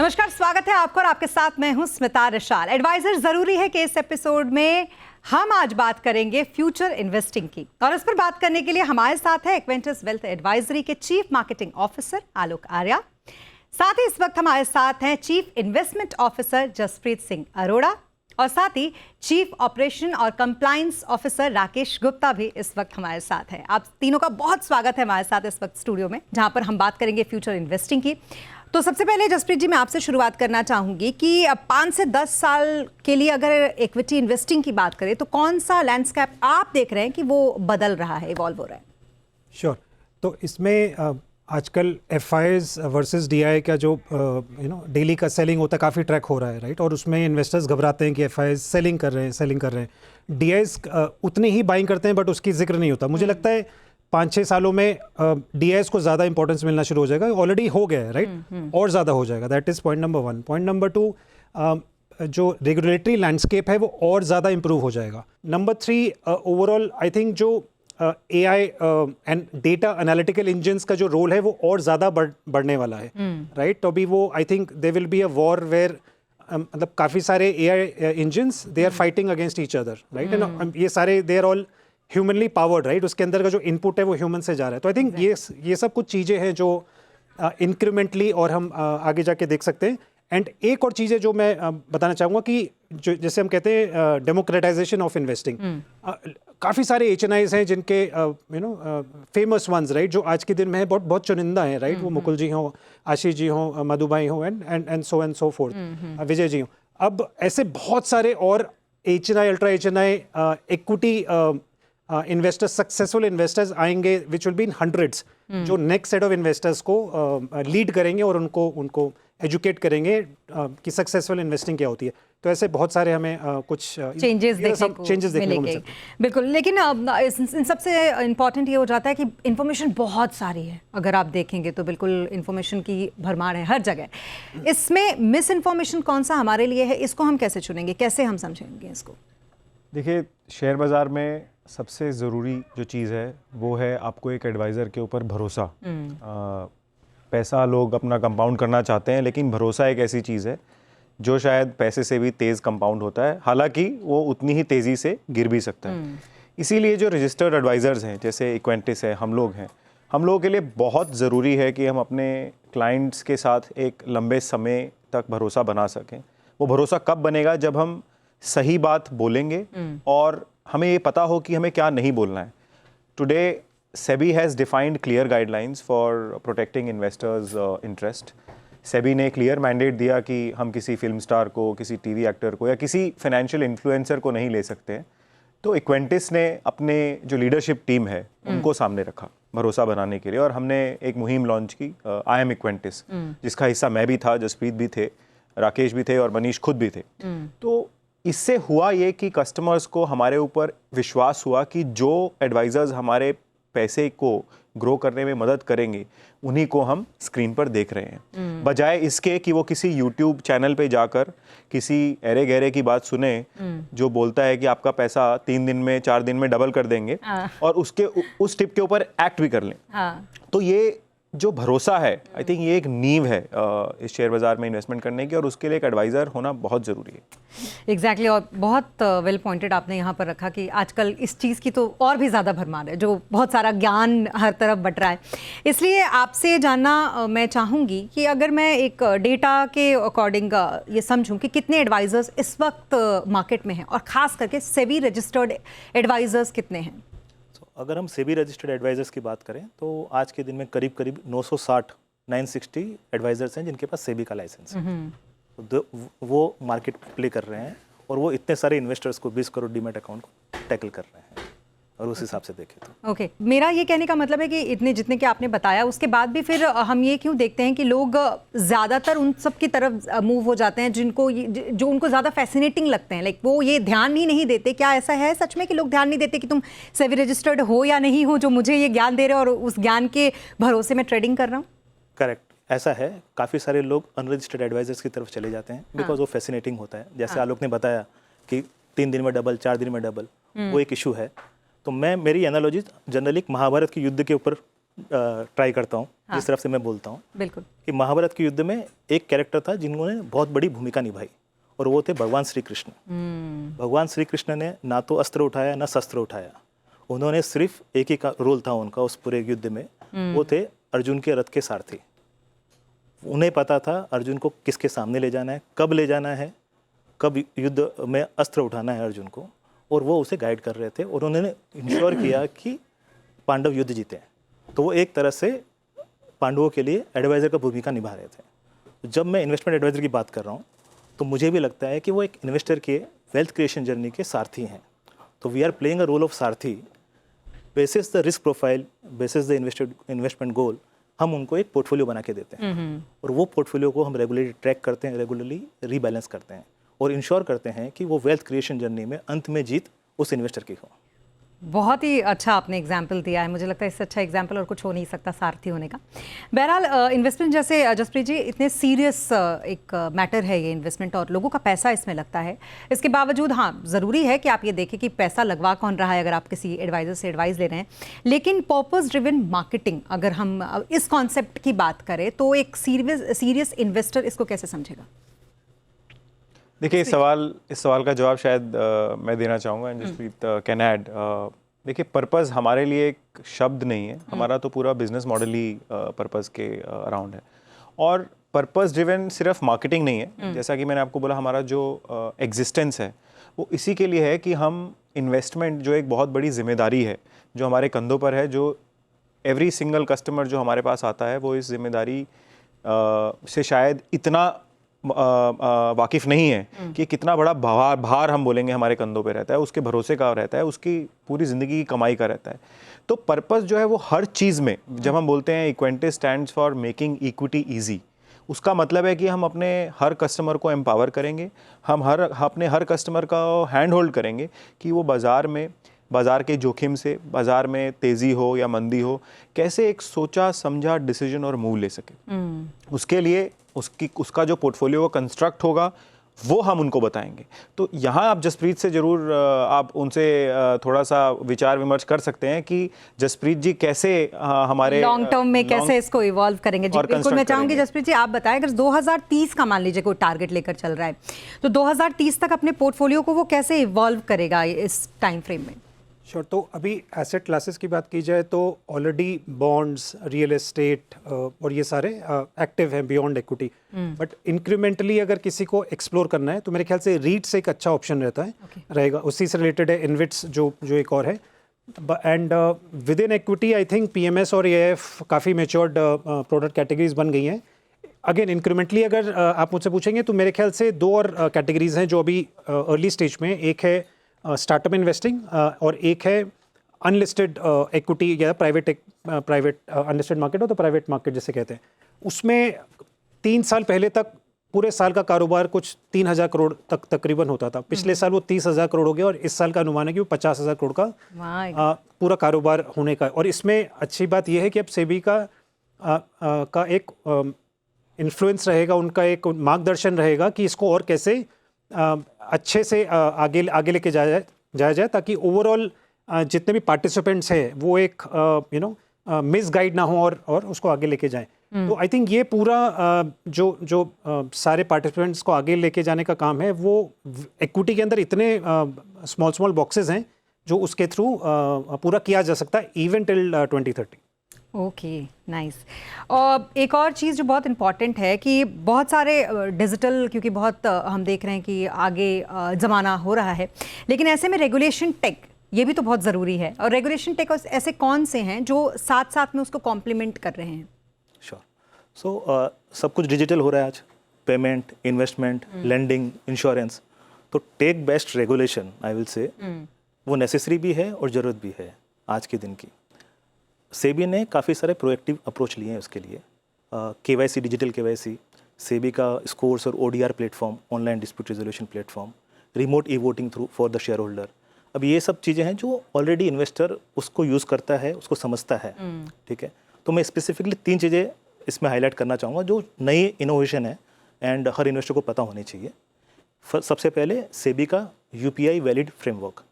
नमस्कार, स्वागत है आपका और आपके साथ मैं हूं स्मिता रिशाल। एडवाइजर जरूरी है कि इस एपिसोड में हम आज बात करेंगे फ्यूचर इन्वेस्टिंग की, और इस पर बात करने के लिए हमारे साथ है इक्वेंटिस वेल्थ एडवाइजरी के chief marketing officer Alok Arya. साथ ही इस वक्त हमारे साथ हैं chief investment officer Jaspreet Singh Arora, और साथ ही चीफ ऑपरेशन और कंप्लायंस ऑफिसर राकेश गुप्ता भी इस वक्त हमारे साथ हैं। आप तीनों का बहुत स्वागत है हमारे साथ इस वक्त स्टूडियो में, जहां पर हम बात करेंगे फ्यूचर इन्वेस्टिंग की। तो सबसे पहले जसप्रीत जी, मैं आपसे शुरुआत करना चाहूंगी कि 5 से 10 साल के लिए अगर इक्विटी इन्वेस्टिंग की बात करें तो कौन सा लैंडस्केप आप देख रहे हैं कि वो बदल रहा है, इवॉल्व हो रहा है? श्योर। तो इसमें आजकल एफआईज वर्सेस डीआई का जो डेली का सेलिंग होता है काफ़ी ट्रैक हो रहा है, राइट। और उसमें इन्वेस्टर्स घबराते हैं कि एफआईज सेलिंग कर रहे हैं। डीआईज उतनी ही बाइंग करते हैं बट उसकी जिक्र नहीं होता। मुझे लगता है 5-6 सालों में डीआईएस को ज़्यादा इंपॉर्टेंस मिलना शुरू हो जाएगा। ऑलरेडी हो गया है, राइट। और ज़्यादा हो जाएगा। That is point number 1। Point number 2, जो रेगुलेटरी लैंडस्केप है वो और ज़्यादा इंप्रूव हो जाएगा। नंबर 3, ओवरऑल आई थिंक जो AI and data analytical engines का जो रोल है वो और ज़्यादा बढ़ने वाला है, राइट। तो अभी वो I think they will be a war where मतलब काफ़ी सारे AI engines they are fighting against each other, right. And ये सारे they are all humanly powered, right. उसके अंदर का जो इनपुट है वो ह्यूमन से जा रहा है। तो आई थिंक ये सब कुछ चीज़ें हैं जो इंक्रीमेंटली और हम आगे जाके देख सकते हैं। एंड एक और चीज़ है जो मैं बताना चाहूँगा कि जो जैसे हम कहते हैं डेमोक्रेटाइजेशन ऑफ इन्वेस्टिंग, काफ़ी सारे एचएनआईज हैं जिनके फेमस वंस, राइट, जो आज के दिन में है बहुत चुनिंदा हैं, राइट। वो मुकुल जी हों, आशीष जी हों, मधु भाई हों and so fourth, Vijay ji हों। अब ऐसे बहुत सारे और HNI, ultra HNI, equity investors, successful investors आएंगे which will be in hundreds, जो नेक्स्ट सेट ऑफ इन्वेस्टर्स को लीड करेंगे और उनको एजुकेट करेंगे कि सक्सेसफुल इन्वेस्टिंग क्या होती है। तो ऐसे बहुत सारे हमें कुछ चेंजेस देखने को मिलेंगे। बिल्कुल, लेकिन इन सबसे इम्पॉर्टेंट ये हो जाता है कि इन्फॉर्मेशन बहुत सारी है। अगर आप देखेंगे तो बिल्कुल इन्फॉर्मेशन की भरमार है हर जगह। इसमें मिस इन्फॉर्मेशन कौन सा हमारे लिए है, इसको हम कैसे चुनेंगे, कैसे हम समझेंगे इसको? देखिए, शेयर बाज़ार में सबसे ज़रूरी जो चीज़ है वो है आपको एक एडवाइज़र के ऊपर भरोसा। पैसा लोग अपना कंपाउंड करना चाहते हैं, लेकिन भरोसा एक ऐसी चीज़ है जो शायद पैसे से भी तेज़ कंपाउंड होता है, हालांकि वो उतनी ही तेज़ी से गिर भी सकता है। इसीलिए जो रजिस्टर्ड एडवाइज़र्स हैं, जैसे इक्वेंटिस है, हम लोगों के लिए बहुत ज़रूरी है कि हम अपने क्लाइंट्स के साथ एक लंबे समय तक भरोसा बना सकें। वो भरोसा कब बनेगा? जब हम सही बात बोलेंगे और हमें ये पता हो कि हमें क्या नहीं बोलना है। Today SEBI has defined clear guidelines for protecting investors' interest. SEBI ने क्लियर मैंडेट दिया कि हम किसी फिल्म स्टार को, किसी टीवी एक्टर को या किसी फाइनेंशियल इन्फ्लुएंसर को नहीं ले सकते हैं। तो इक्वेंटिस ने अपने जो लीडरशिप टीम है उनको सामने रखा भरोसा बनाने के लिए, और हमने एक मुहिम लॉन्च की, आई एम इक्वेंटिस, जिसका हिस्सा मैं भी था, जसप्रीत भी थे, राकेश भी थे और मनीष खुद भी थे। तो इससे हुआ ये कि कस्टमर्स को हमारे ऊपर विश्वास हुआ कि जो एडवाइजर्स हमारे पैसे को ग्रो करने में मदद करेंगे उन्हीं को हम स्क्रीन पर देख रहे हैं, बजाय इसके कि वो किसी YouTube चैनल पे जाकर किसी अरे गहरे की बात सुने जो बोलता है कि आपका पैसा 3 दिन में 4 दिन में डबल कर देंगे और उस टिप के ऊपर एक्ट भी कर लें। तो ये जो भरोसा है, आई थिंक ये एक नींव है इस शेयर बाजार में इन्वेस्टमेंट करने की, और उसके लिए एक एडवाइज़र होना बहुत ज़रूरी है। एग्जैक्टली और बहुत वेल पॉइंटेड आपने यहाँ पर रखा कि आजकल इस चीज़ की तो और भी ज़्यादा भरमार है, जो बहुत सारा ज्ञान हर तरफ बट रहा है। इसलिए आपसे जानना मैं चाहूँगी कि अगर मैं एक डेटा के अकॉर्डिंग ये समझूँ कि कितने एडवाइज़र्स इस वक्त मार्केट में हैं, और ख़ास करके सेबी रजिस्टर्ड एडवाइज़र्स कितने हैं? अगर हम सेबी रजिस्टर्ड एडवाइजर्स की बात करें तो आज के दिन में करीब 960 एडवाइजर्स हैं जिनके पास सेबी का लाइसेंस है। तो वो मार्केट प्ले कर रहे हैं और वो इतने सारे इन्वेस्टर्स को 20 करोड़ डीमैट अकाउंट को टैकल कर रहे हैं, और उस हिसाब से देखें तो ओके। मेरा ये कहने का मतलब है कि इतने जितने कि आपने बताया उसके बाद भी फिर हम ये क्यों देखते हैं कि लोग ज़्यादातर उन सब की तरफ मूव हो जाते हैं जो उनको ज़्यादा फैसिनेटिंग लगते हैं, लाइक वो ये ध्यान ही नहीं देते। क्या ऐसा है सच में कि लोग ध्यान नहीं देते कि तुम सेबी रजिस्टर्ड हो या नहीं हो, जो मुझे ये ज्ञान दे रहे हो और उस ज्ञान के भरोसे में ट्रेडिंग कर रहा हूँ? करेक्ट, ऐसा है। काफ़ी सारे लोग अनरजिस्टर्ड एडवाइजर्स की तरफ चले जाते हैं बिकॉज वो फैसिनेटिंग होता है। जैसे आलोक ने बताया कि 3 दिन में डबल, 4 दिन में डबल, वो एक इशू है। तो मेरी एनालॉजी जनरली महाभारत के युद्ध के ऊपर ट्राई करता हूँ, जिस तरफ से मैं बोलता हूँ बिल्कुल। कि महाभारत के युद्ध में एक कैरेक्टर था जिन्होंने बहुत बड़ी भूमिका निभाई, और वो थे भगवान श्री कृष्ण। भगवान श्री कृष्ण ने ना तो अस्त्र उठाया ना शस्त्र उठाया, उन्होंने सिर्फ एक ही रोल था उनका उस पूरे युद्ध में, वो थे अर्जुन के रथ के सारथी। उन्हें पता था अर्जुन को किसके सामने ले जाना है, कब ले जाना है, कब युद्ध में अस्त्र उठाना है अर्जुन को, और वो उसे गाइड कर रहे थे, और उन्होंने इंश्योर किया कि पांडव युद्ध जीते। तो वो एक तरह से पांडवों के लिए एडवाइज़र का भूमिका निभा रहे थे। जब मैं इन्वेस्टमेंट एडवाइज़र की बात कर रहा हूँ तो मुझे भी लगता है कि वो एक इन्वेस्टर के वेल्थ क्रिएशन जर्नी के सारथी हैं। तो we are playing a role of सारथी, basis the risk profile, basis the investment goal, हम उनको एक पोर्टफोलियो बना के देते हैं, और वो पोर्टफोलियो को हम रेगुलरली ट्रैक करते हैं, रेगुलरली रीबैलेंस करते हैं, और इंश्योर करते हैं कि वो वेल्थ क्रिएशन जर्नी में अंत में जीत उस इन्वेस्टर की हो। बहुत ही अच्छा आपने एग्जाम्पल दिया है, मुझे लगता है इससे अच्छा एग्जाम्पल और कुछ हो नहीं सकता सारथी होने का। बहरहाल इन्वेस्टमेंट जैसे जसप्रीत जी, इतने सीरियस एक मैटर है ये इन्वेस्टमेंट, और लोगों का पैसा इसमें लगता है। इसके बावजूद हाँ, ज़रूरी है कि आप ये देखें कि पैसा लगवा कौन रहा है अगर आप किसी एडवाइज़र से एडवाइस ले रहे हैं। लेकिन पर्पस ड्रिवन मार्केटिंग, अगर हम इस कॉन्सेप्ट की बात करें तो एक सीरियस इन्वेस्टर इसको कैसे समझेगा? देखिए, इस सवाल का जवाब शायद मैं देना चाहूँगा, जसप्रीत कैन ऐड। देखिए, पर्पस हमारे लिए एक शब्द नहीं है, हमारा तो पूरा बिजनेस मॉडल ही पर्पस के अराउंड है। और पर्पस ड्रिवन सिर्फ मार्केटिंग नहीं है, जैसा कि मैंने आपको बोला, हमारा जो एग्जिस्टेंस है वो इसी के लिए है कि हम इन्वेस्टमेंट, जो एक बहुत बड़ी जिम्मेदारी है जो हमारे कंधों पर है, जो एवरी सिंगल कस्टमर जो हमारे पास आता है वो इस जिम्मेदारी से शायद इतना वाकिफ़ नहीं है कि कितना बड़ा भार हम बोलेंगे हमारे कंधों पे रहता है, उसके भरोसे का रहता है, उसकी पूरी ज़िंदगी की कमाई का रहता है। तो पर्पस जो है वो हर चीज़ में, जब हम बोलते हैं equity stands for making equity easy, उसका मतलब है कि हम अपने हर कस्टमर को एम्पावर करेंगे, हम अपने हर कस्टमर का हैंड होल्ड करेंगे कि वो बाज़ार के जोखिम से, बाज़ार में तेज़ी हो या मंदी हो, कैसे एक सोचा समझा डिसीजन और मूव ले सके। उसके लिए उसका जो पोर्टफोलियो कंस्ट्रक्ट होगा वो हम उनको बताएंगे। तो यहाँ आप जसप्रीत से ज़रूर आप उनसे थोड़ा सा विचार विमर्श कर सकते हैं कि जसप्रीत जी कैसे हमारे लॉन्ग टर्म में कैसे इसको इवॉल्व करेंगे। जी बिल्कुल, मैं चाहूँगी जसप्रीत जी आप बताएं, अगर 2030 का मान लीजिए कोई टारगेट लेकर चल रहा है तो 2030 तक अपने पोर्टफोलियो को वो कैसे इवॉल्व करेगा इस टाइम फ्रेम में? श्योर। तो अभी एसेट क्लासेस की बात की जाए तो ऑलरेडी बॉन्ड्स, रियल एस्टेट और ये सारे एक्टिव हैं बियॉन्ड इक्विटी, बट इंक्रीमेंटली अगर किसी को एक्सप्लोर करना है तो मेरे ख्याल से रीट्स एक अच्छा ऑप्शन रहता है, रहेगा। उसी से रिलेटेड है इनविट्स जो एक और है, and with in equity I think PMS और एएफ काफ़ी मैच्योर्ड प्रोडक्ट कैटेगरीज बन गई हैं। अगेन इंक्रीमेंटली अगर आप मुझसे पूछेंगे तो मेरे ख्याल से दो और कैटेगरीज हैं जो अभी अर्ली स्टेज में, एक है स्टार्टअप इन्वेस्टिंग और एक है अनलिस्टेड इक्विटी या प्राइवेट अनलिस्टेड मार्केट हो तो प्राइवेट मार्केट जिसे कहते हैं। उसमें 3 साल पहले तक पूरे साल का कारोबार कुछ 3,000 करोड़ तक तकरीबन होता था। पिछले साल वो 30,000 करोड़ हो गया और इस साल का अनुमान है कि वो 50,000 करोड़ का पूरा कारोबार होने का। और इसमें अच्छी बात यह है कि अब सेबी का एक इन्फ्लुएंस रहेगा, उनका एक मार्गदर्शन रहेगा कि इसको और कैसे अच्छे से आगे लेके जाया जाए ताकि ओवरऑल जितने भी पार्टिसिपेंट्स हैं वो एक मिसगाइड ना हो और उसको आगे लेके जाएं। तो आई थिंक ये पूरा जो सारे पार्टिसिपेंट्स को आगे लेके जाने का काम है वो इक्विटी के अंदर इतने स्मॉल बॉक्सेस हैं जो उसके थ्रू पूरा किया जा सकता है इवन टिल 2030। Okay, nice. और एक और चीज़ जो बहुत इम्पॉर्टेंट है कि बहुत सारे डिजिटल, क्योंकि बहुत हम देख रहे हैं कि आगे ज़माना हो रहा है, लेकिन ऐसे में रेगुलेशन टेक ये भी तो बहुत ज़रूरी है। और रेगुलेशन टेक ऐसे कौन से हैं जो साथ साथ में उसको कॉम्प्लीमेंट कर रहे हैं? श्योर। सो सब कुछ डिजिटल हो रहा है आज, पेमेंट, इन्वेस्टमेंट, लेंडिंग, इंश्योरेंस। तो tech based regulation I will say वो नेसेसरी भी है और ज़रूरत भी है आज के दिन की। सेबी ने काफ़ी सारे प्रोएक्टिव अप्रोच लिए हैं उसके लिए। केवाईसी, डिजिटल केवाईसी, सेबी का स्कोर्स और ODR platform, online dispute resolution platform, remote e voting through for the share holder. अब ये सब चीज़ें हैं जो ऑलरेडी इन्वेस्टर उसको यूज़ करता है, उसको समझता है। ठीक है, तो मैं स्पेसिफिकली 3 चीज़ें इसमें हाईलाइट करना चाहूँगा जो नई इनोवेशन है एंड हर इन्वेस्टर को पता होनी चाहिए। सबसे पहले सेबी का यूपीआई वैलिड फ्रेमवर्क।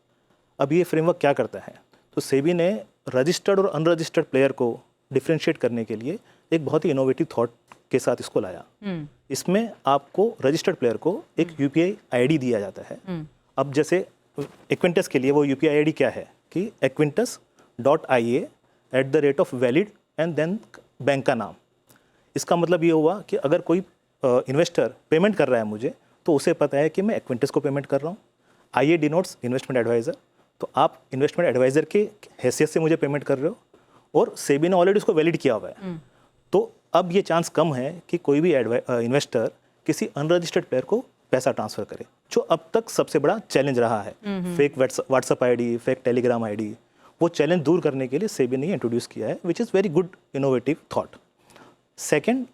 अब ये फ्रेमवर्क क्या करता है? तो सेबी ने रजिस्टर्ड और अनरजिस्टर्ड प्लेयर को डिफ्रेंशिएट करने के लिए एक बहुत ही इनोवेटिव थॉट के साथ इसको लाया। इसमें आपको रजिस्टर्ड प्लेयर को एक यूपीआई आईडी दिया जाता है। अब जैसे एक्विंटस के लिए वो यूपीआई आईडी क्या है कि equintus.ia@valid एंड देन बैंक का नाम। इसका मतलब ये हुआ कि अगर कोई इन्वेस्टर पेमेंट कर रहा है मुझे, तो उसे पता है कि मैं एक्विंटस को पेमेंट कर रहा हूँ। IA डिनोट्स इन्वेस्टमेंट एडवाइज़र, तो आप इन्वेस्टमेंट एडवाइज़र के हैसियत से मुझे पेमेंट कर रहे हो और सेबी ने ऑलरेडी उसको वैलिड किया हुआ है। तो अब ये चांस कम है कि कोई भी इन्वेस्टर किसी अनरजिस्टर्ड प्लेयर को पैसा ट्रांसफ़र करे, जो अब तक सबसे बड़ा चैलेंज रहा है। Fake WhatsApp ID, fake Telegram ID, वो चैलेंज दूर करने के लिए सेबी ने इंट्रोड्यूस किया है, which is very good innovative thought. Second,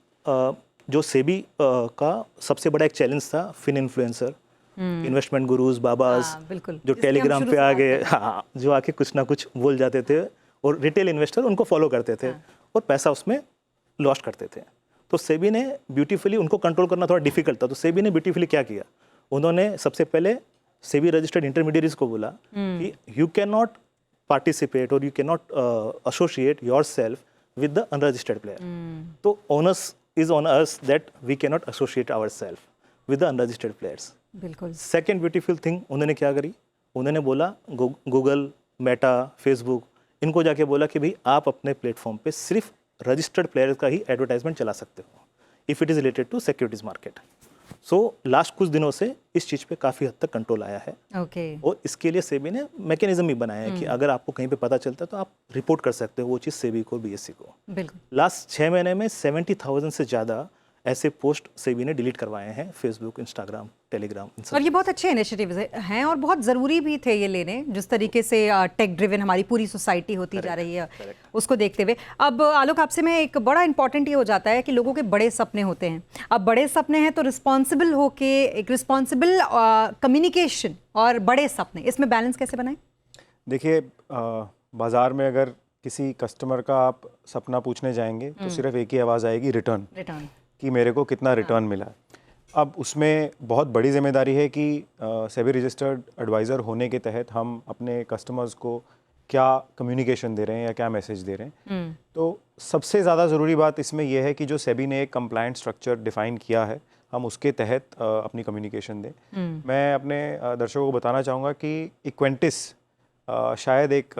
जो सेबी का सबसे बड़ा एक चैलेंज था fin influencer, investment gurus, babas, जो टेलीग्राम पे आ गए, हाँ, जो आके कुछ ना कुछ बोल जाते थे और रिटेल इन्वेस्टर उनको फॉलो करते थे और पैसा उसमें लॉस्ट करते थे। तो सेबी ने ब्यूटीफुली, उनको कंट्रोल करना थोड़ा डिफिकल्ट था, तो सेबी ने ब्यूटीफुली क्या किया, उन्होंने सबसे पहले सेबी रजिस्टर्ड इंटरमीडियरीज को बोला कि यू कैन नॉट पार्टिसिपेट और you can not associate yourself with the unregistered player. तो onus is on us that we can not associate ourself with the unregistered players. बिल्कुल। सेकेंड ब्यूटीफुल थिंग उन्होंने क्या करी, उन्होंने बोला गूगल, मेटा, फेसबुक, इनको जाके बोला कि भाई आप अपने प्लेटफॉर्म पे सिर्फ रजिस्टर्ड प्लेयर्स का ही एडवर्टाइजमेंट चला सकते हो if it is related to securities market. So last कुछ दिनों से इस चीज़ पे काफ़ी हद तक कंट्रोल आया है। और इसके लिए सेबी ने मैकेनिज्म भी बनाया है कि अगर आपको कहीं पे पता चलता है तो आप रिपोर्ट कर सकते हो वो चीज़ सेबी को, बीएससी को। बिल्कुल। लास्ट 6 महीने में 70,000 से ज़्यादा ऐसे पोस्ट सेबी ने डिलीट करवाए हैं, फेसबुक, इंस्टाग्राम, टेलीग्राम। और ये बहुत अच्छे इनिशिएटिव्स हैं और बहुत ज़रूरी भी थे ये लेने, जिस तरीके से टेक ड्रिवन हमारी पूरी सोसाइटी होती जा रही है, उसको देखते हुए। अब आलोक, आपसे मैं, एक बड़ा इंपॉर्टेंट ये हो जाता है कि लोगों के बड़े सपने होते हैं। अब बड़े सपने हैं तो रिस्पॉन्सिबल होके, एक रिस्पॉन्सिबल कम्युनिकेशन और बड़े सपने, इसमें बैलेंस कैसे बनाएं? देखिए, बाज़ार में अगर किसी कस्टमर का आप सपना पूछने जाएंगे तो सिर्फ एक ही आवाज़ आएगी, रिटर्न, कि मेरे को कितना रिटर्न मिला। अब उसमें बहुत बड़ी जिम्मेदारी है कि सेबी रजिस्टर्ड एडवाइज़र होने के तहत हम अपने कस्टमर्स को क्या कम्युनिकेशन दे रहे हैं या क्या मैसेज दे रहे हैं। तो सबसे ज़्यादा ज़रूरी बात इसमें यह है कि जो सेबी ने एक कंप्लायंट स्ट्रक्चर डिफ़ाइन किया है, हम उसके तहत अपनी कम्युनिकेशन दें। मैं अपने दर्शकों को बताना चाहूँगा कि इक्वेंटिस शायद एक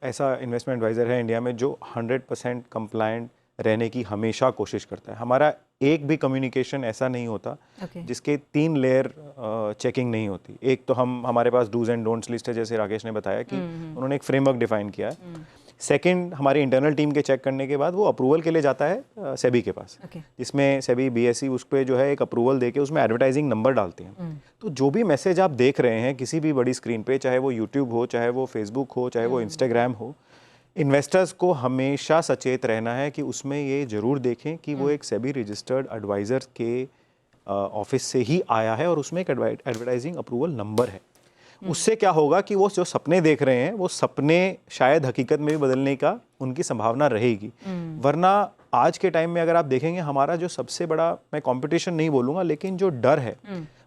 ऐसा इन्वेस्टमेंट एडवाइज़र है इंडिया में जो 100% कंप्लायंट रहने की हमेशा कोशिश करता है। हमारा एक भी कम्युनिकेशन ऐसा नहीं होता जिसके 3 लेयर चेकिंग नहीं होती। एक तो हमारे पास डूज एंड डोंट्स लिस्ट है, जैसे राकेश ने बताया कि उन्होंने एक फ्रेमवर्क डिफाइन किया है। सेकंड, हमारी इंटरनल टीम के चेक करने के बाद वो अप्रूवल के लिए जाता है सेबी के पास, जिसमें सेबी बीएससी उस पर जो है एक अप्रूवल देके उसमें एडवर्टाइजिंग नंबर डालते हैं। तो जो भी मैसेज आप देख रहे हैं किसी भी बड़ी स्क्रीन पे, चाहे वो यूट्यूब हो, चाहे वो फेसबुक हो, चाहे वो इंस्टाग्राम हो, इन्वेस्टर्स को हमेशा सचेत रहना है कि उसमें ये ज़रूर देखें कि वो एक सेबी रजिस्टर्ड एडवाइज़र के ऑफिस से ही आया है और उसमें एक एडवर्टाइजिंग अप्रूवल नंबर है। उससे क्या होगा कि वो जो सपने देख रहे हैं वो सपने शायद हकीकत में भी बदलने का उनकी संभावना रहेगी। वरना आज के टाइम में अगर आप देखेंगे, हमारा जो सबसे बड़ा, मैं कंपटीशन नहीं बोलूँगा, लेकिन जो डर है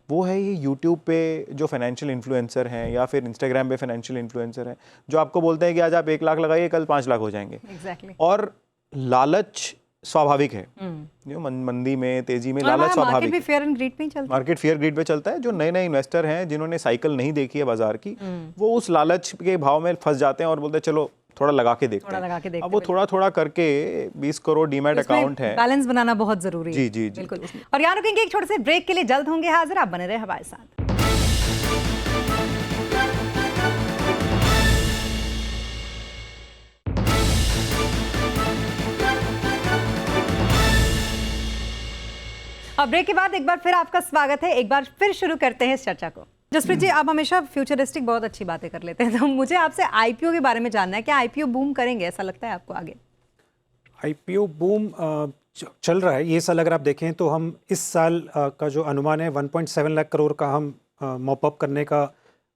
वो है ये यूट्यूब पे जो फाइनेंशियल इन्फ्लुएंसर हैं या फिर इंस्टाग्राम पे फाइनेंशियल इन्फ्लुएंसर हैं जो आपको बोलते हैं कि आज आप 1 लाख लगाइए, कल 5 लाख हो जाएंगे। और लालच स्वाभाविक है, जो मंदी में, तेजी में लालच स्वाभाविक है। मार्केट फेयर एंड ग्रीड पे ही चलता है। मार्केट फेयर ग्रीड पे चलता है। जो नए नए इन्वेस्टर हैं जिन्होंने साइकिल नहीं देखी है बाजार की, वो उस लालच के भाव में फंस जाते हैं और बोलते हैं चलो थोड़ा लगा के देखते हैं। अब वो थोड़ा थोड़ा करके 20 करोड़ डीमैट अकाउंट है, बैलेंस बनाना बहुत जरूरी है। जी। बिल्कुल। और यहाँ रुकेंगे एक छोटे से ब्रेक के लिए, जल्द होंगे हाजिर, आप बने रहे हमारे साथ। अब ब्रेक के बाद एक बार फिर आपका स्वागत है। एक बार फिर शुरू करते हैं इस चर्चा को। जसप्रीत जी, आप हमेशा फ्यूचरिस्टिक बहुत अच्छी बातें कर लेते हैं, तो मुझे आपसे आईपीओ के बारे में जानना है। क्या आईपीओ बूम करेंगे, ऐसा लगता है आपको आगे? आईपीओ बूम चल रहा है। ये साल अगर आप देखें तो हम इस साल का जो अनुमान है 1.7 लाख करोड़ का हम मॉप अप करने का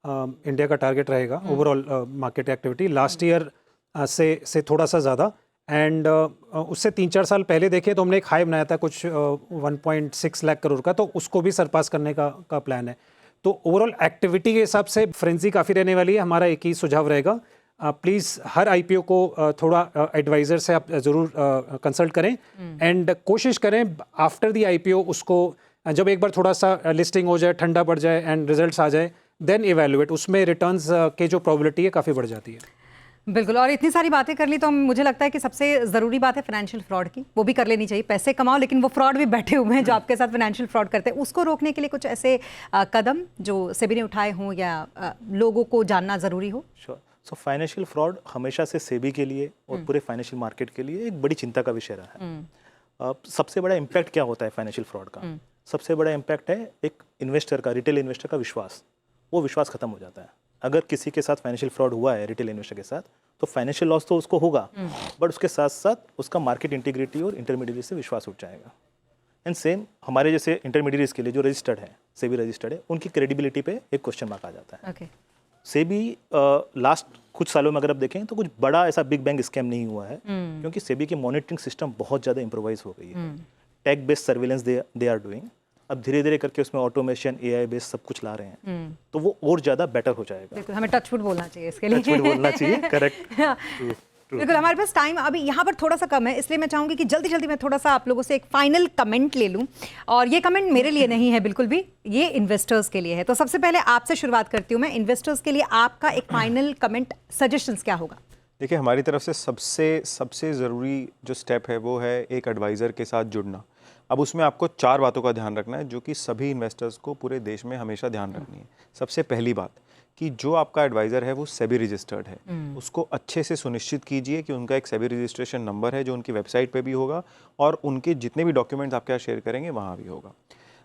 इंडिया का टारगेट रहेगा, overall market activity. Last year से थोड़ा सा ज़्यादा, एंड उससे 3-4 साल पहले देखें तो हमने एक हाई बनाया था कुछ 1.6 लाख करोड़ का, तो उसको भी सरपास करने का प्लान है। तो ओवरऑल एक्टिविटी के हिसाब से फ्रेंजी काफ़ी रहने वाली है। हमारा एक ही सुझाव रहेगा, प्लीज़ हर आईपीओ को थोड़ा एडवाइज़र से आप ज़रूर कंसल्ट करें एंड कोशिश करें आफ्टर द आईपीओ उसको जब एक बार थोड़ा सा लिस्टिंग हो जाए, ठंडा पड़ जाए एंड रिजल्ट्स आ जाए, देन इवैल्यूएट, उसमें रिटर्न्स के जो प्रोबेबिलिटी है काफ़ी बढ़ जाती है। बिल्कुल, और इतनी सारी बातें कर ली तो मुझे लगता है कि सबसे ज़रूरी बात है फाइनेंशियल फ्रॉड की, वो भी कर लेनी चाहिए। पैसे कमाओ लेकिन वो फ्रॉड भी बैठे हुए हैं जो आपके साथ फाइनेंशियल फ्रॉड करते हैं, उसको रोकने के लिए कुछ ऐसे कदम जो सेबी ने उठाए हों या लोगों को जानना ज़रूरी हो। श्योर। सो फाइनेंशियल फ्रॉड हमेशा से सेबी के लिए और पूरे फाइनेंशियल मार्केट के लिए एक बड़ी चिंता का विषय रहा है। सबसे बड़ा इम्पैक्ट क्या होता है फाइनेंशियल फ्रॉड का? सबसे बड़ा इम्पैक्ट है एक इन्वेस्टर का, रिटेल इन्वेस्टर का विश्वास। वो विश्वास खत्म हो जाता है। अगर किसी के साथ फाइनेंशियल फ्रॉड हुआ है रिटेल इन्वेस्टर के साथ, तो फाइनेंशियल लॉस तो उसको होगा, बट उसके साथ साथ उसका मार्केट इंटीग्रिटी और इंटरमीडिएरी से विश्वास उठ जाएगा। एंड सेम हमारे जैसे इंटरमीडिएरीज के लिए जो रजिस्टर्ड है, सेबी रजिस्टर्ड है, उनकी क्रेडिबिलिटी पे एक क्वेश्चन मार्क आ जाता है। ओके। सेबी लास्ट कुछ सालों में अगर आप देखें तो कुछ बड़ा ऐसा बिग बैंग स्कैम नहीं हुआ है, क्योंकि सेबी की मॉनिटरिंग सिस्टम बहुत ज़्यादा इम्प्रोवाइज हो गई है। Tech based surveillance they are doing. अब धीरे धीरे करके उसमें ऑटोमेशन, एआई बेस्ड सब कुछ ला रहे हैं, तो वो और ज़्यादा बेटर हो जाएगा। बिल्कुल, हमें टचवुड बोलना चाहिए इसके लिए। टचवुड बोलना चाहिए, करेक्ट। बिल्कुल, हमारे पास टाइम अभी यहाँ पर थोड़ा सा कम है, इसलिए मैं चाहूँगी कि जल्दी जल्दी मैं थोड़ा सा आप लोगों से एक फाइनल कमेंट ले लूँ। और ये कमेंट मेरे लिए नहीं है बिल्कुल भी, ये इन्वेस्टर्स के लिए है। तो सबसे पहले आपसे शुरुआत करती हूँ मैं, इन्वेस्टर्स के लिए आपका एक फाइनल कमेंट, सजेशंस क्या होगा? देखिए, हमारी तरफ से सबसे ज़रूरी जो स्टेप है वो है एक एडवाइज़र के साथ जुड़ना। अब उसमें आपको 4 बातों का ध्यान रखना है जो कि सभी इन्वेस्टर्स को पूरे देश में हमेशा ध्यान रखनी है। सबसे पहली बात कि जो आपका एडवाइज़र है वो सेबी रजिस्टर्ड है, उसको अच्छे से सुनिश्चित कीजिए कि उनका एक सेबी रजिस्ट्रेशन नंबर है जो उनकी वेबसाइट पे भी होगा और उनके जितने भी डॉक्यूमेंट्स आपके साथ शेयर करेंगे वहाँ भी होगा।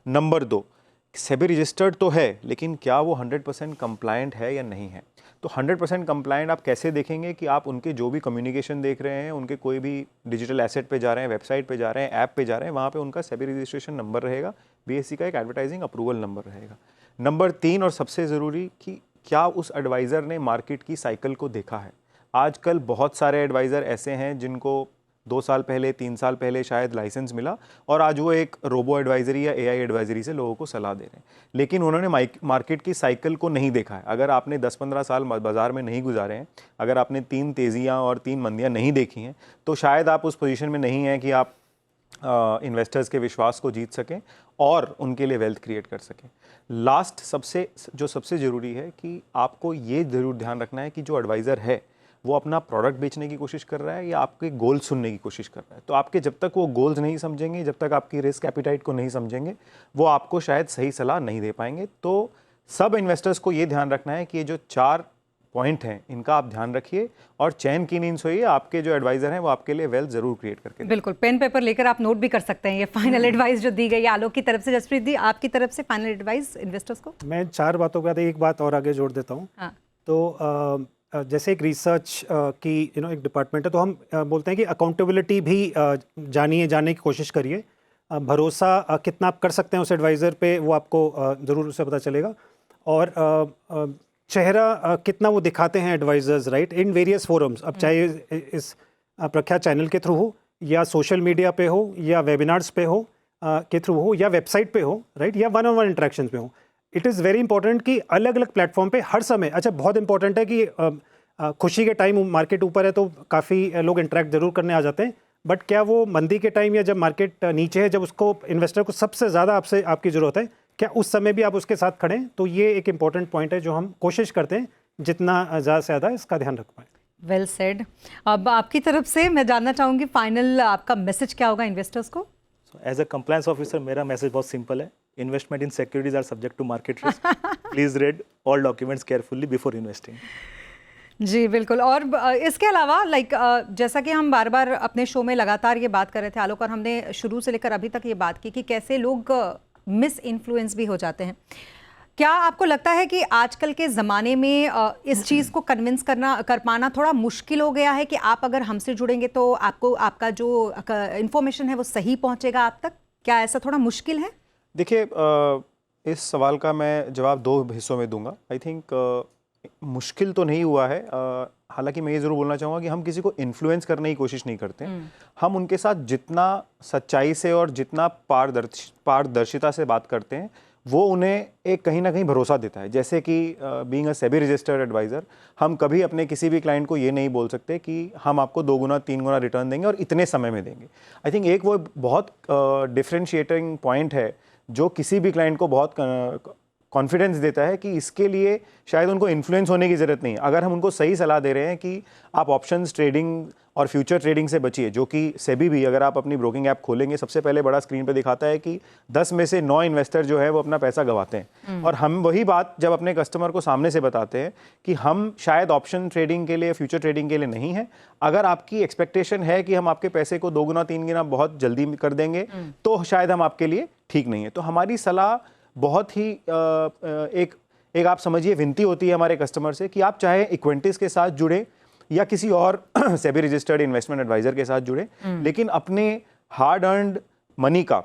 नंबर 2, सेबी रजिस्टर्ड तो है लेकिन क्या वो 100% कंप्लायंट है या नहीं है? तो 100% कंप्लायंट आप कैसे देखेंगे कि आप उनके जो भी कम्युनिकेशन देख रहे हैं, उनके कोई भी डिजिटल एसेट पे जा रहे हैं, वेबसाइट पे जा रहे हैं, ऐप पे जा रहे हैं, वहाँ पे उनका सेबी रजिस्ट्रेशन नंबर रहेगा, बीएसई का एक एडवर्टाइजिंग अप्रूवल नंबर रहेगा। नंबर 3 और सबसे ज़रूरी कि क्या उस एडवाइज़र ने मार्केट की साइकिल को देखा है। आजकल बहुत सारे एडवाइज़र ऐसे हैं जिनको 2 साल पहले, 3 साल पहले शायद लाइसेंस मिला और आज वो एक रोबो एडवाइजरी या एआई एडवाइजरी से लोगों को सलाह दे रहे हैं, लेकिन उन्होंने मार्केट की साइकिल को नहीं देखा है। अगर आपने 10-15 साल बाजार में नहीं गुजारे हैं, अगर आपने 3 तेजियां और 3 मंदियां नहीं देखी हैं, तो शायद आप उस पोजीशन में नहीं हैं कि आप इन्वेस्टर्स के विश्वास को जीत सकें और उनके लिए वेल्थ क्रिएट कर सकें। लास्ट सबसे ज़रूरी है कि आपको ये ज़रूर ध्यान रखना है कि जो एडवाइज़र है वो अपना प्रोडक्ट बेचने की कोशिश कर रहा है या आपके गोल सुनने की कोशिश कर रहा है। तो आपके जब तक वो गोल्स नहीं समझेंगे, जब तक आपकी रिस्क एपिटाइट को नहीं समझेंगे, वो आपको शायद सही सलाह नहीं दे पाएंगे। तो सब इन्वेस्टर्स को ये ध्यान रखना है कि ये जो 4 पॉइंट हैं इनका आप ध्यान रखिए और चैन की नींद सोइए। आपके जो एडवाइजर हैं वो आपके लिए वेल्थ जरूर क्रिएट करके दें। बिल्कुल, पेन पेपर लेकर आप नोट भी कर सकते हैं ये फाइनल एडवाइस जो दी गई आलोक की तरफ से। जसप्रीत दी, आपकी तरफ से फाइनल एडवाइस इन्वेस्टर्स को? मैं 4 बातों के बाद एक बात और आगे जोड़ देता हूँ। हाँ। तो जैसे एक रिसर्च की एक डिपार्टमेंट है, तो हम बोलते हैं कि अकाउंटेबिलिटी भी जानने की कोशिश करिए। भरोसा कितना आप कर सकते हैं उस एडवाइज़र पे वो आपको ज़रूर उससे पता चलेगा। और चेहरा कितना वो दिखाते हैं advisers, right, in various forums. अब चाहे इस प्रख्यात चैनल के थ्रू हो या सोशल मीडिया पे हो या वेबिनार्स पे हो के थ्रू हो या वेबसाइट पे हो, राइट, या वन-ऑन-वन इंटरेक्शन पे हो। इट इज़ वेरी इंपॉर्टेंट कि अलग अलग प्लेटफॉर्म पे हर समय, अच्छा बहुत इंपॉर्टेंट है कि खुशी के टाइम मार्केट ऊपर है तो काफ़ी लोग इंटरेक्ट ज़रूर करने आ जाते हैं, बट क्या वो मंदी के टाइम या जब मार्केट नीचे है, जब उसको इन्वेस्टर को सबसे ज़्यादा आपकी ज़रूरत है, क्या उस समय भी आप उसके साथ खड़े हैं? तो ये एक इंपॉर्टेंट पॉइंट है जो हम कोशिश करते हैं जितना ज़्यादा से ज़्यादा इसका ध्यान रख पाएँ। Well said. अब आपकी तरफ से मैं जानना चाहूँगी फाइनल आपका मैसेज क्या होगा इन्वेस्टर्स को? एज अ कंप्लायंस ऑफिसर मेरा मैसेज बहुत सिंपल है। Investment in securities are subject to market risk. Please read all documents carefully before investing. जी बिल्कुल। और इसके अलावा जैसा कि हम बार बार अपने शो में लगातार ये बात कर रहे थे आलोक, और हमने शुरू से लेकर अभी तक ये बात की कि कैसे लोग मिस इन्फ्लुएंस भी हो जाते हैं। क्या आपको लगता है कि आजकल के ज़माने में इस चीज़ को कन्विंस कर पाना थोड़ा मुश्किल हो गया है कि आप अगर हमसे जुड़ेंगे तो आपको आपका जो इन्फॉर्मेशन है वो सही पहुंचेगा आप तक? क्या ऐसा थोड़ा मुश्किल है? देखिए, इस सवाल का मैं जवाब 2 हिस्सों में दूंगा। आई थिंक मुश्किल तो नहीं हुआ है। हालांकि मैं ये ज़रूर बोलना चाहूँगा कि हम किसी को इन्फ्लुएंस करने की कोशिश नहीं करते। हम उनके साथ जितना सच्चाई से और जितना पारदर्शिता से बात करते हैं वो उन्हें एक कहीं ना कहीं भरोसा देता है। जैसे कि being a SEBI registered advisor, हम कभी अपने किसी भी क्लाइंट को ये नहीं बोल सकते कि हम आपको 2 गुना 3 गुना रिटर्न देंगे और इतने समय में देंगे। आई थिंक एक वो बहुत डिफरेंशिएटिंग पॉइंट है जो किसी भी क्लाइंट को बहुत कॉन्फिडेंस देता है कि इसके लिए शायद उनको इन्फ्लुएंस होने की ज़रूरत नहीं है। अगर हम उनको सही सलाह दे रहे हैं कि आप ऑप्शंस ट्रेडिंग और फ्यूचर ट्रेडिंग से बचिए, जो कि सेबी भी, अगर आप अपनी ब्रोकिंग ऐप खोलेंगे, सबसे पहले बड़ा स्क्रीन पे दिखाता है कि 10 में से 9 इन्वेस्टर जो है वो अपना पैसा गंवाते हैं। और हम वही बात जब अपने कस्टमर को सामने से बताते हैं कि हम शायद ऑप्शन ट्रेडिंग के लिए, फ्यूचर ट्रेडिंग के लिए नहीं है, अगर आपकी एक्सपेक्टेशन है कि हम आपके पैसे को 2 गुना 3 गुना बहुत जल्दी कर देंगे तो शायद हम आपके लिए ठीक नहीं है। तो हमारी सलाह बहुत ही एक आप समझिए विनती होती है हमारे कस्टमर से कि आप चाहे इक्विटीज के साथ जुड़े या किसी और सेबी रजिस्टर्ड इन्वेस्टमेंट एडवाइजर के साथ जुड़े, लेकिन अपने हार्ड अर्नड मनी का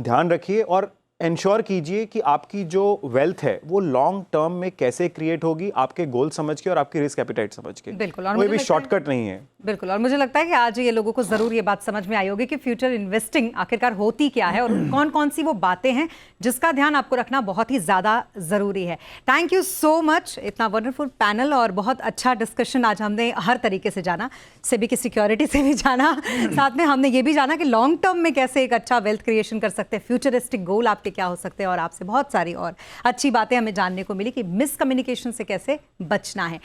ध्यान रखिए और इंश्योर कीजिए कि आपकी जो वेल्थ है वो लॉन्ग टर्म में कैसे क्रिएट होगी, आपके गोल समझ के और आपकी रिस्क एपिटाइट समझ के। बिल्कुल, और कोई भी शॉर्टकट नहीं है। बिल्कुल, और मुझे लगता है कि आज ये लोगों को जरूर ये बात समझ में आई होगी कि फ्यूचर इन्वेस्टिंग आखिरकार होती क्या है और कौन कौन सी वो बातें हैं जिसका ध्यान आपको रखना बहुत ही ज्यादा जरूरी है। थैंक यू सो मच, इतना वंडरफुल पैनल और बहुत अच्छा डिस्कशन आज हमने हर तरीके से जाना, सेबी की सिक्योरिटी से भी जाना, साथ में हमने ये भी जाना कि लॉन्ग टर्म में कैसे एक अच्छा वेल्थ क्रिएशन कर सकते हैं, फ्यूचरिस्टिक गोल आपके क्या हो सकते हैं, और आपसे बहुत सारी और अच्छी बातें हमें जानने को मिली कि मिसकम्युनिकेशन से कैसे बचना है।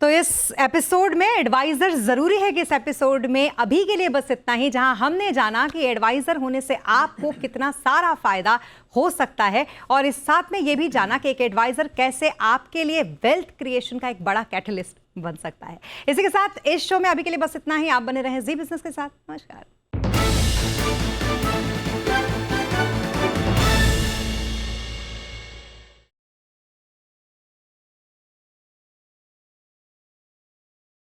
तो इस एपिसोड में एडवाइजर जरूरी है कि इस एपिसोड में अभी के लिए बस इतना ही, जहां हमने जाना कि एडवाइजर होने से आपको कितना सारा फायदा हो सकता है, और इस साथ में ये भी जाना कि एक एडवाइजर कैसे आपके लिए वेल्थ क्रिएशन का एक बड़ा कैटलिस्ट बन सकता है। इसी के साथ इस शो में अभी के लिए बस इतना ही। आप बने रहें जी बिजनेस के साथ। नमस्कार।